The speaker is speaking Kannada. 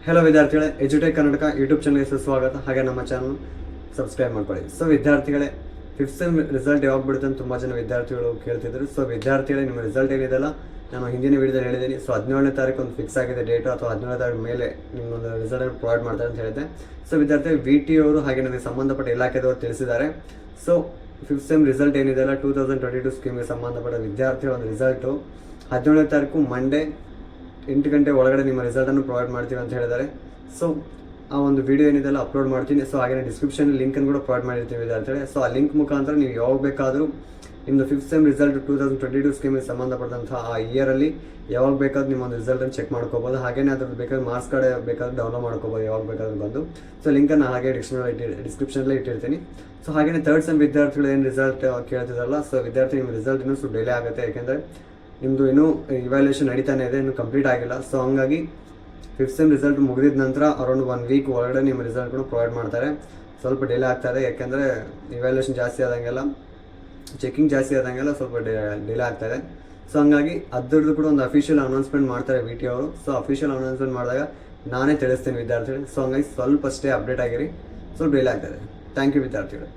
ಹೆಲೋ ವಿದ್ಯಾರ್ಥಿಗಳೇ, ಎಜುಟೆಕ್ ಕರ್ನಾಟಕ ಯೂಟ್ಯೂಬ್ ಚಾನಲ್ಗೆ ಸ್ವಾಗತ. ಹಾಗೆ ನಮ್ಮ ಚಾನಲ್ ಸಬ್ಸ್ಕ್ರೈಬ್ ಮಾಡ್ಕೊಳ್ಳಿ. ಸೊ ವಿದ್ಯಾರ್ಥಿಗಳೇ, ಫಿಫ್ತ್ ಸೆಮ್ ರಿಸಲ್ಟ್ ಯಾವಾಗ ಬಿಡುತ್ತೆ ಅಂತ ತುಂಬ ಜನ ವಿದ್ಯಾರ್ಥಿಗಳು ಕೇಳ್ತಿದ್ರು. ಸೊ ವಿದ್ಯಾರ್ಥಿಗಳೇ, ನಿಮ್ಮ ರಿಸಲ್ಟ್ ಏನಿದೆಲ್ಲ ನಾನು ಹಿಂದಿನ ವಿಡಿಯೋದಲ್ಲಿ ಹೇಳಿದ್ದೀನಿ. ಸೊ 17ನೇ ತಾರೀಕು ಒಂದು ಫಿಕ್ಸ್ ಆಗಿದೆ ಡೇಟು, ಅಥವಾ 17ನೇ ತಾರೀಕು ಮೇಲೆ ನಿಮ್ಮೊಂದು ರಿಸಲ್ಟನ್ನು ಪ್ರೊವೈಡ್ ಮಾಡ್ತಾರೆ ಅಂತ ಹೇಳಿದೆ. ಸೊ ವಿದ್ಯಾರ್ಥಿ VT ಅವರು ಹಾಗೆ ನನಗೆ ಸಂಬಂಧಪಟ್ಟ ಇಲಾಖೆದವರು ತಿಳಿಸಿದ್ದಾರೆ. ಸೊ ಫಿಫ್ತ್ ಸೆಮ್ ರಿಸಲ್ಟ್ ಏನಿದೆಲ್ಲ 2022 ಸ್ಕೀಮ್ಗೆ ಸಂಬಂಧಪಟ್ಟ ವಿದ್ಯಾರ್ಥಿಗಳ ಒಂದು ರಿಸಲ್ಟು 17ನೇ ತಾರೀಕು ಮಂಡೇ 8 ಗಂಟೆ ಒಳಗಡೆ ನಿಮ್ಮ ರಿಸಲ್ಟನ್ನು ಪ್ರೊವೈಡ್ ಮಾಡ್ತೀವಿ ಅಂತ ಹೇಳಿದ್ದಾರೆ. ಸೊ ಆ ಒಂದು ವಿಡಿಯೋ ಏನಿದೆಲ್ಲ ಅಪ್ಲೋಡ್ ಮಾಡ್ತೀನಿ. ಸೊ ಹಾಗೆ ಡಿಸ್ಕ್ರಿಪ್ಷನ್ ಲಿಂಕನ್ನು ಕೂಡ ಪ್ರೊವೈಡ್ ಮಾಡಿರ್ತೀವಿ ವಿದ್ಯಾರ್ಥಿಗಳೇ. ಸೊ ಆ ಲಿಂಕ್ ಮುಖಾಂತರ ನೀವು ಯಾವಾಗ ಬೇಕಾದರೂ ನಿಮ್ಮದು ಫಿಫ್ತ್ ಸೆಮ್ ರಿಸಲ್ಟ್ 2022 ಸ್ಕೀಮಿಗೆ ಸಂಬಂಧಪಟ್ಟಂತಹ ಆ ಇಯರಲ್ಲಿ ಯಾವಾಗ ಬೇಕಾದ್ರೂ ನಿಮ್ಮ ಒಂದು ರಿಸಲ್ಟನ್ನು ಚೆಕ್ ಮಾಡ್ಕೋಬೋದು. ಹಾಗೆಯೇ ಅದ್ರದ್ದು ಬೇಕಾದ್ರೆ ಮಾರ್ಕ್ಸ್ ಕಾರ್ಡ್ ಬೇಕಾದ್ರೆ ಡೌನ್ಲೋಡ್ ಮಾಡ್ಕೋಬೋದು ಯಾವಾಗ ಬೇಕಾದ್ರೂ ಬಂದು. ಸೊ ಲಿಂಕನ್ನು ಹಾಗೆ ಡಿಸ್ಕ್ರಿಪ್ಷನಲ್ಲೇ ಇಟ್ಟಿರ್ತೀನಿ. ಸೊ ಹಾಗೆಯೇ ಥರ್ಡ್ ಸೆಮ್ ವಿದ್ಯಾರ್ಥಿಗಳು ಏನು ರಿಸಲ್ಟ್ ಕೇಳ್ತಿದಾರಲ್ಲ, ಸೊ ವಿದ್ಯಾರ್ಥಿ ನಿಮ್ಮ ರಿಸಲ್ಟ್ ಇನ್ನೂ ಸ್ವಲ್ಪ ಡಿಲೇ ಆಗುತ್ತೆ. ಯಾಕೆಂದರೆ ನಿಮ್ಮದು ಇನ್ನೂ ಇವ್ಯಾಲ್ಯೂಯೇಷನ್ ನಡೀತಾನೆ ಇದೆ, ಇನ್ನೂ ಕಂಪ್ಲೀಟ್ ಆಗಿಲ್ಲ. ಸೊ ಹಂಗಾಗಿ ಫಿಫ್ತ್ ಸೆಮ್ ರಿಸಲ್ಟ್ ಮುಗಿದ ನಂತರ ಅರೌಂಡ್ 1 ವೀಕ್ ಒಳಗಡೆ ನಿಮ್ಮ ರಿಸಲ್ಟ್ಗಳು ಪ್ರೊವೈಡ್ ಮಾಡ್ತಾರೆ. ಸ್ವಲ್ಪ ಡಿಲೇ ಆಗ್ತಾಯಿದೆ, ಯಾಕೆಂದರೆ ಇವ್ಯಾಲ್ಯೂಯೇಷನ್ ಜಾಸ್ತಿ ಆದಂಗೆಲ್ಲ, ಚೆಕಿಂಗ್ ಜಾಸ್ತಿ ಆದಂಗೆಲ್ಲ ಸ್ವಲ್ಪ ಡಿಲೇ ಆಗ್ತಾಯಿದೆ. ಸೊ ಹಂಗಾಗಿ ಅದ್ರದ್ದು ಕೂಡ ಒಂದು ಅಫಿಷಿಯಲ್ ಅನೌನ್ಸ್ಮೆಂಟ್ ಮಾಡ್ತಾರೆ VT ಅವರು. ಸೊ ಅಫಿಷಿಯಲ್ ಅನೌನ್ಸ್ಮೆಂಟ್ ಮಾಡಿದಾಗ ನಾನೇ ತಿಳಿಸ್ತೀನಿ ವಿದ್ಯಾರ್ಥಿಗಳು. ಸೊ ಹಂಗಾಗಿ ಸ್ವಲ್ಪ ಅಷ್ಟೇ ಅಪ್ಡೇಟ್ ಆಗಿರಿ, ಸ್ವಲ್ಪ ಡಿಲೇ ಆಗ್ತಾಯಿದೆ. ಥ್ಯಾಂಕ್ ಯು ವಿದ್ಯಾರ್ಥಿಗಳು.